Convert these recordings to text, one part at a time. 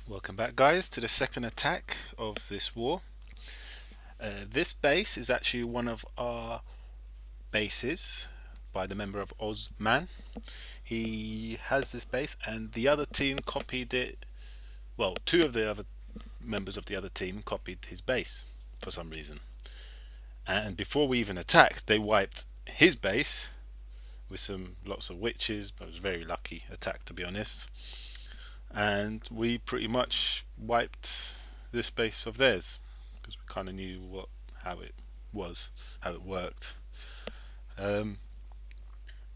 Welcome back, guys, to the second attack of this war. This base is actually one of our bases by the member of Ozman. He has this base, and the other team copied it. Well, two of the other members of the other team copied his base for some reason. And before we even attacked, they wiped his base with some lots of witches. But it was a very lucky attack, to be honest. And we pretty much wiped this base of theirs because we kind of knew how it was, how it worked. Um,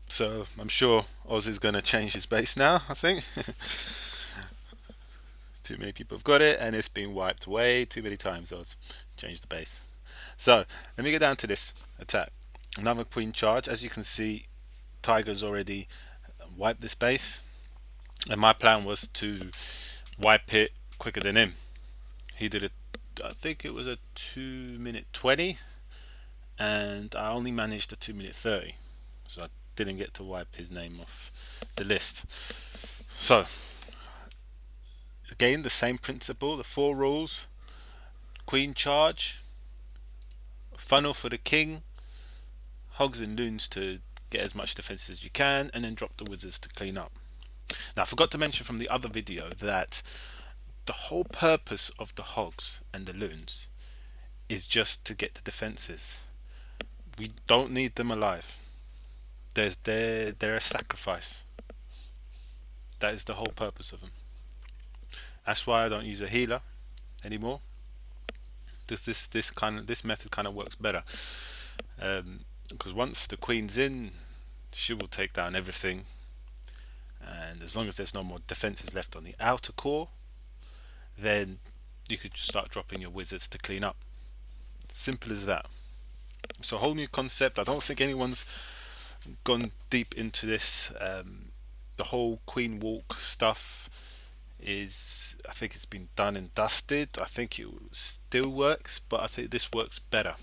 so I'm sure Oz is going to change his base now. I think too many people have got it, and it's been wiped way too many times. Oz, change the base. So let me get down to this attack. Another queen charge. As you can see, Tiger's already wiped this base, and my plan was to wipe it quicker than him. He did it. I think it was a 2 minute 20, and I only managed a 2 minute 30, so I didn't get to wipe his name off the list. So again, the same principle, the four rules: queen charge, funnel for the king, hogs and loons to get as much defense as you can, and then drop the wizards to clean up. Now, I forgot to mention from the other video that the whole purpose of the hogs and the loons is just to get the defenses. We don't need them alive. They're a sacrifice. That is the whole purpose of them. That's why I don't use a healer anymore. This method kind of works better. Because once the queen's in, she will take down everything, and as long as there's no more defenses left on the outer core, then you could just start dropping your wizards to clean up. Simple as that. It's a whole new concept. I don't think anyone's gone deep into this. The whole queen walk stuff I think it's been done and dusted. I think it still works, but I think this works better.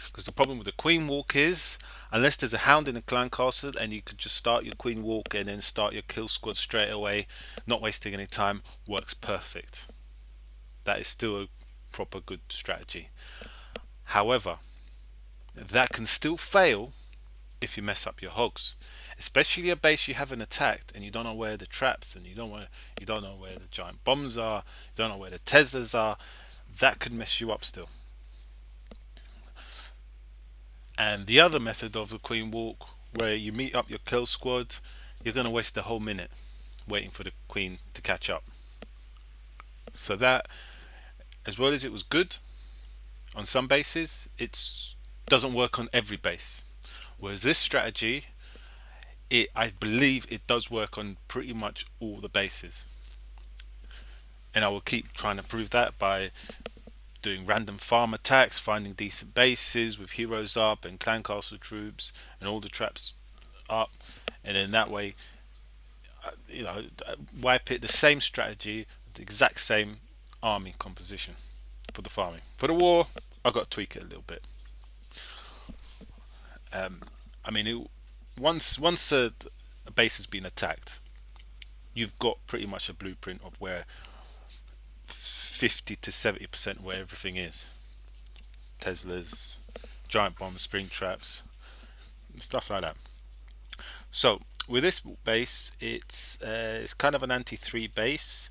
Because the problem with the queen walk is, unless there's a hound in a clan castle and you could just start your queen walk and then start your kill squad straight away, not wasting any time, works perfect. That is still a proper good strategy. However, that can still fail if you mess up your hogs, especially a base you haven't attacked and you don't know where the traps and you don't know where the giant bombs are, you don't know where the Teslas are. That could mess you up still. And the other method of the queen walk, where you meet up your kill squad, you're going to waste the whole minute waiting for the queen to catch up. So that, as well as it was good on some bases, it doesn't work on every base. Whereas this strategy, I believe it does work on pretty much all the bases. And I will keep trying to prove that by doing random farm attacks, finding decent bases with heroes up and clan castle troops and all the traps up, and then that way, wipe it. The same strategy, the exact same army composition for the farming. For the war, I got to tweak it a little bit. Um, I mean, once a base has been attacked, you've got pretty much a blueprint of where 50 to 70% where everything is. Teslas, giant bombs, spring traps, stuff like that. So with this base, it's kind of an anti-3 base,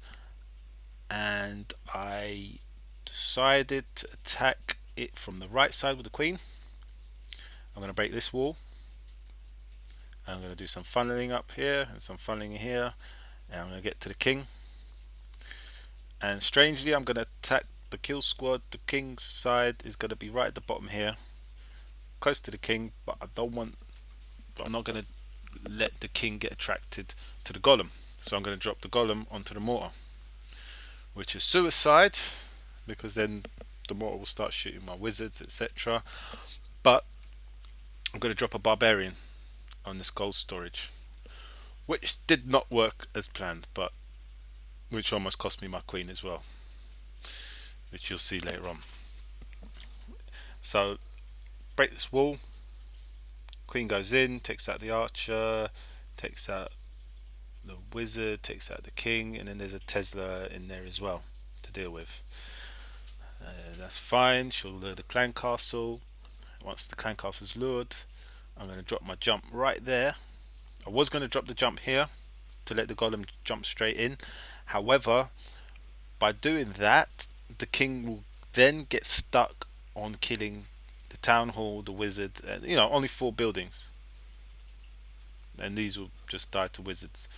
and I decided to attack it from the right side with the queen. I'm going to break this wall. I'm going to do some funneling up here and some funneling here, and I'm going to get to the king. And strangely, I'm going to attack the kill squad. The king's side is going to be right at the bottom here, close to the king, but I'm not going to let the king get attracted to the golem. So I'm going to drop the golem onto the mortar, which is suicide, because then the mortar will start shooting my wizards, etc. But I'm going to drop a barbarian on this gold storage, which did not work as planned, but which almost cost me my queen as well, which you'll see later on. So break this wall, queen goes in, takes out the archer, takes out the wizard, takes out the king, and then there's a Tesla in there as well to deal with. That's fine. She'll lure the clan castle. Once the clan castle is lured, I'm going to drop my jump right there. I was going to drop the jump here to let the golem jump straight in. However, by doing that, the king will then get stuck on killing the town hall, the wizard, and only 4 buildings, and these will just die to wizards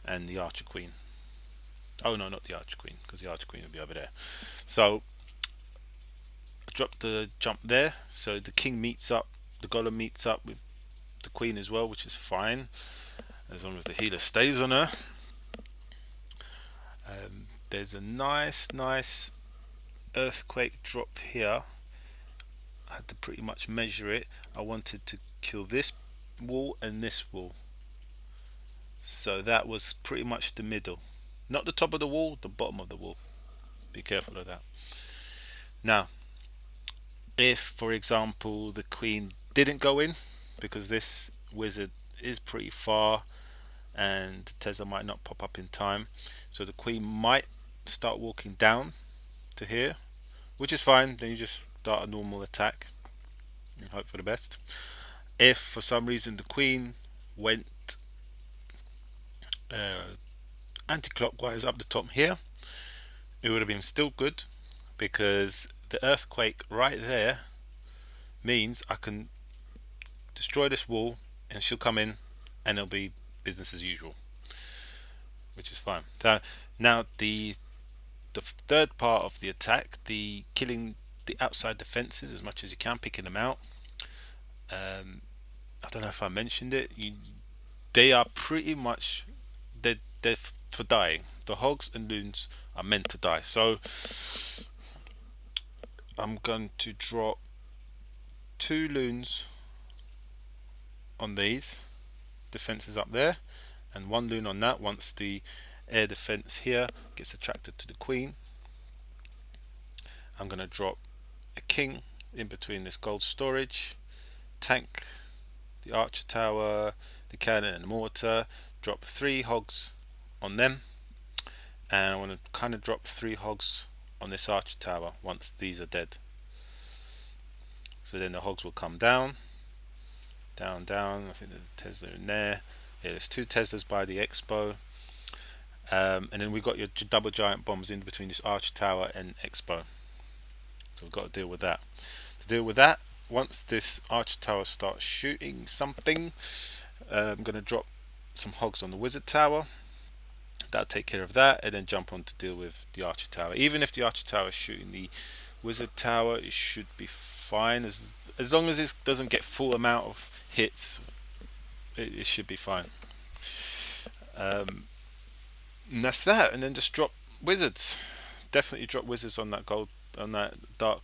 and the archer queen. Oh no, not the archer queen, because the archer queen will be over there. So I drop the jump there, so the king meets up, the golem meets up with the queen as well, which is fine as long as the healer stays on her. There's a nice earthquake drop here. I had to pretty much measure it. I wanted to kill this wall and this wall, so that was pretty much the middle, not the top of the wall, the bottom of the wall. Be careful of that. Now, if for example the queen didn't go in, because this wizard is pretty far and Tesla might not pop up in time, so the queen might start walking down to here, which is fine. Then you just start a normal attack and hope for the best. If for some reason the queen went anti-clockwise up the top here, it would have been still good, because the earthquake right there means I can destroy this wall and she'll come in and it'll be business as usual, which is fine. Now the third part of the attack, the killing the outside defenses as much as you can, picking them out. I don't know if I mentioned it. They are pretty much they're for dying. The hogs and loons are meant to die. So I'm going to drop 2 loons on these defenses up there, and 1 loon on that once the air defense here gets attracted to the queen. I'm going to drop a king in between this gold storage, tank the archer tower, the cannon and the mortar, drop 3 hogs on them, and I want to kind of drop 3 hogs on this archer tower once these are dead. So then the hogs will come down. I think there's a Tesla in there. Yeah, there's 2 Teslas by the expo. And then we've got your double giant bombs in between this archer tower and expo. So we've got to deal with that. To deal with that, once this archer tower starts shooting something, I'm going to drop some hogs on the wizard tower. That'll take care of that, and then jump on to deal with the archer tower. Even if the archer tower is shooting the wizard tower, it should be fine. As long as it doesn't get full amount of hits, it should be fine. And that's that. And then just drop wizards. Definitely drop wizards on that dark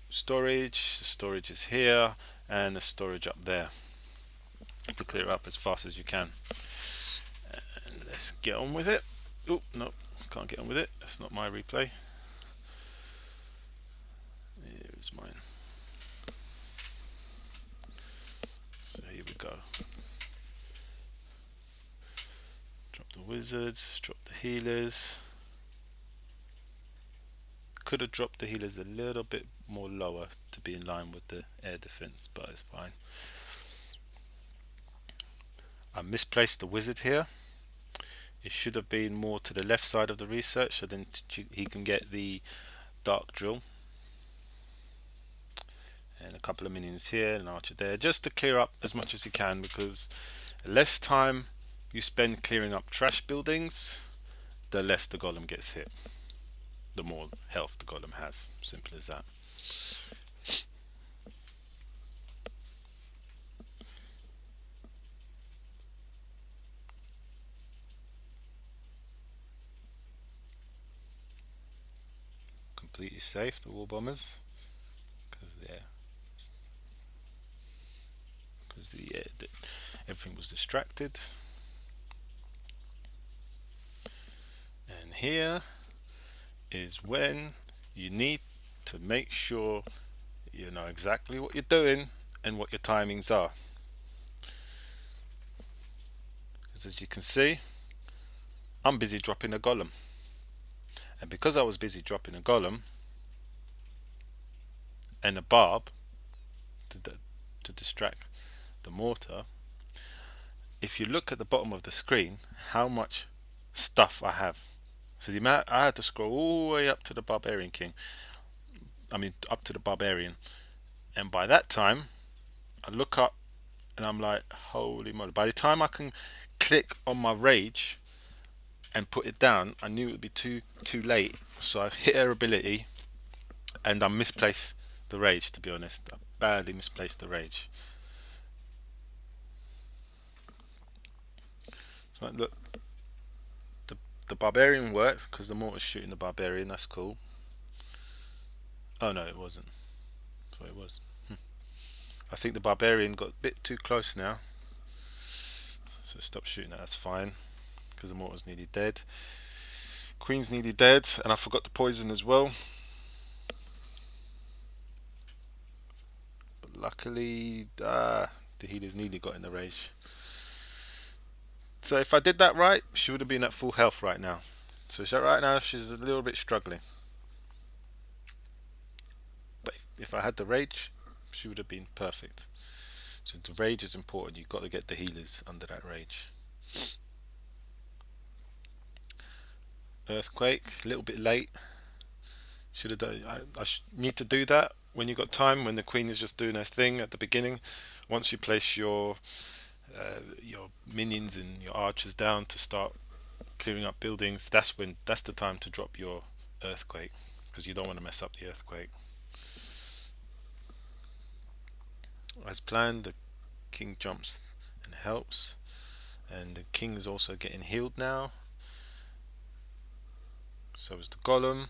storage. The storage is here, and the storage up there, to clear up as fast as you can. And let's get on with it. Oh no, can't get on with it. That's not my replay. Here's mine. So here we go. Drop the wizards, drop the healers. Could have dropped the healers a little bit more lower to be in line with the air defense, but it's fine. I misplaced the wizard here. It should have been more to the left side of the research, so then he can get the dark drill. And a couple of minions here, an archer there, just to clear up as much as you can, because the less time you spend clearing up trash buildings, the less the golem gets hit. The more health the golem has. Simple as that. Completely safe, the war bombers, because everything was distracted. And here is when you need to make sure you know exactly what you're doing and what your timings are. Because as you can see, I'm busy dropping a golem. And because I was busy dropping a golem and a barb to, to distract the mortar, if you look at the bottom of the screen, how much stuff I have. So the amount I had to scroll all the way up to the barbarian king. I mean, up to the barbarian. And by that time, I look up and I'm like, holy moly. By the time I can click on my rage and put it down, I knew it would be too late. So I hit her ability and I misplaced the rage, to be honest. I badly misplaced the rage. So look, the barbarian worked because the mortar's shooting the barbarian. That's cool. Oh no, it wasn't. So it was. I think the barbarian got a bit too close now. So stop shooting that. That's fine because the mortar's nearly dead. Queen's nearly dead, and I forgot the poison as well. But luckily, the healer's nearly got in the rage. So if I did that right, she would have been at full health right now. So right now she's a little bit struggling. But if I had the rage, she would have been perfect. So the rage is important. You've got to get the healers under that rage. Earthquake, a little bit late. Should have done. I need to do that when you got time. When the queen is just doing her thing at the beginning. Once you place your minions and your archers down to start clearing up buildings, that's the time to drop your earthquake, because you don't want to mess up the earthquake. As planned, the king jumps and helps, and the king is also getting healed now. So is the golem.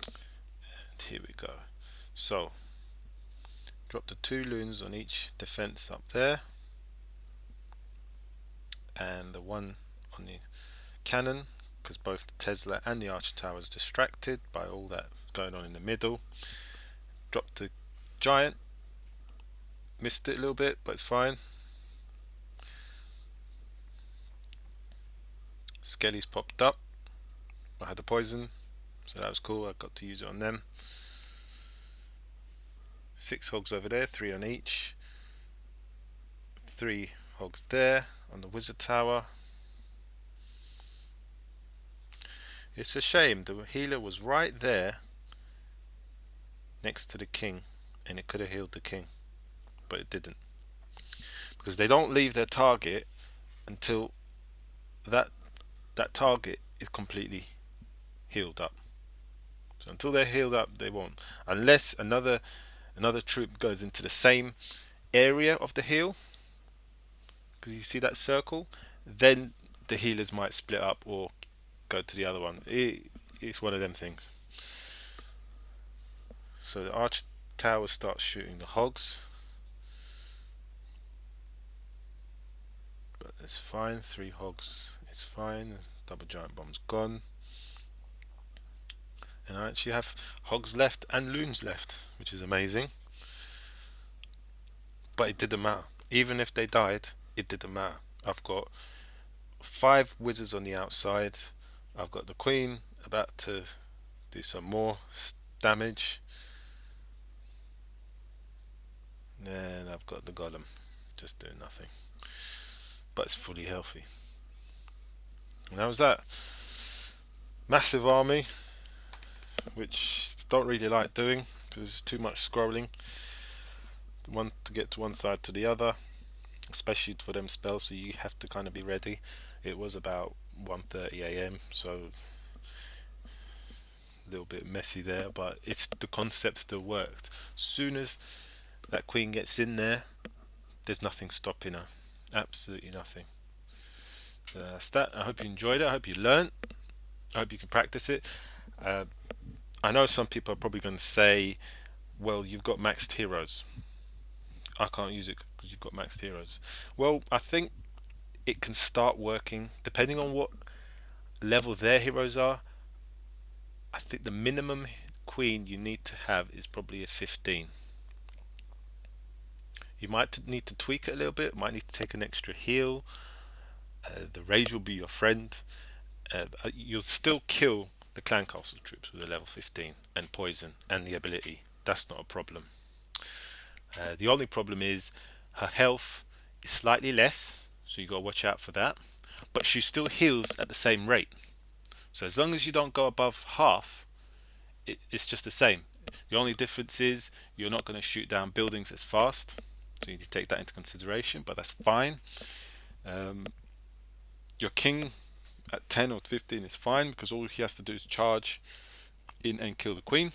And here we go. So drop the 2 loons on each defense up there, and the one on the cannon, because both the Tesla and the Archer Tower is distracted by all that's going on in the middle. Drop the giant. Missed it a little bit, but it's fine. Skelly's popped up. I had the poison, so that was cool. I got to use it on them. 6 hogs over there, 3 on each. 3 hogs there on the wizard tower. It's a shame, the healer was right there next to the king, and it could have healed the king, but it didn't, because they don't leave their target until that target is completely healed up. So until they're healed up, they won't, unless another troop goes into the same area of the heal, because you see that circle, then the healers might split up or go to the other one. It's one of them things. So the archer tower starts shooting the hogs, but it's fine. 3 hogs, it's fine. Double giant bomb's gone, and I actually have hogs left and loons left, which is amazing. But it didn't matter. Even if they died, it didn't matter. I've got 5 wizards on the outside. I've got the queen about to do some more damage, and I've got the golem just doing nothing, but it's fully healthy. And that was that. Massive army, which don't really like doing because it's too much scrolling. One to get to one side to the other, especially for them spells, so you have to kind of be ready. It was about 1:30 a.m, so a little bit messy there, but the concept still worked. Soon as that queen gets in there, there's nothing stopping her. Absolutely nothing. So that's that. I hope you enjoyed it. I hope you learned. I hope you can practice it. I know some people are probably going to say, well, you've got maxed heroes. I can't use it because you've got maxed heroes. Well, I think it can start working depending on what level their heroes are. I think the minimum queen you need to have is probably a 15. You might need to tweak it a little bit, might need to take an extra heal. The rage will be your friend. You'll still kill the clan castle troops with a level 15 and poison and the ability. That's not a problem. The only problem is her health is slightly less, so you gotta watch out for that. But she still heals at the same rate. So as long as you don't go above half, it's just the same. The only difference is you're not going to shoot down buildings as fast, so you need to take that into consideration. But that's fine. Um, your king at 10 or 15 is fine because all he has to do is charge in and kill the queen,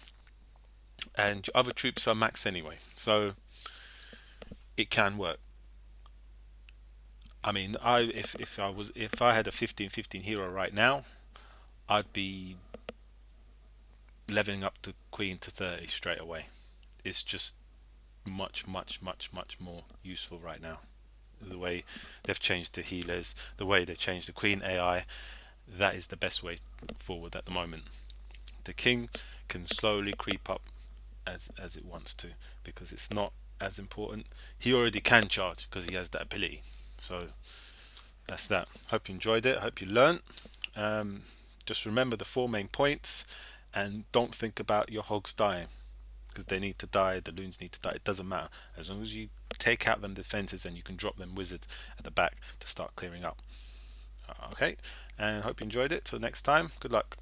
and your other troops are max anyway, so it can work. I mean, if I had a 15-15 hero right now, I'd be leveling up the queen to 30 straight away. It's just much more useful right now. The way they've changed the healers, the way they changed the queen AI, that is the best way forward at the moment. The king can slowly creep up as it wants to because it's not as important. He already can charge because he has that ability. So that's that. Hope you enjoyed it. Hope you learned. Just remember the four main points and don't think about your hogs dying because they need to die, the loons need to die. It doesn't matter as long as you take out them defenses and you can drop them wizards at the back to start clearing up. Okay, and hope you enjoyed it. Till next time, good luck.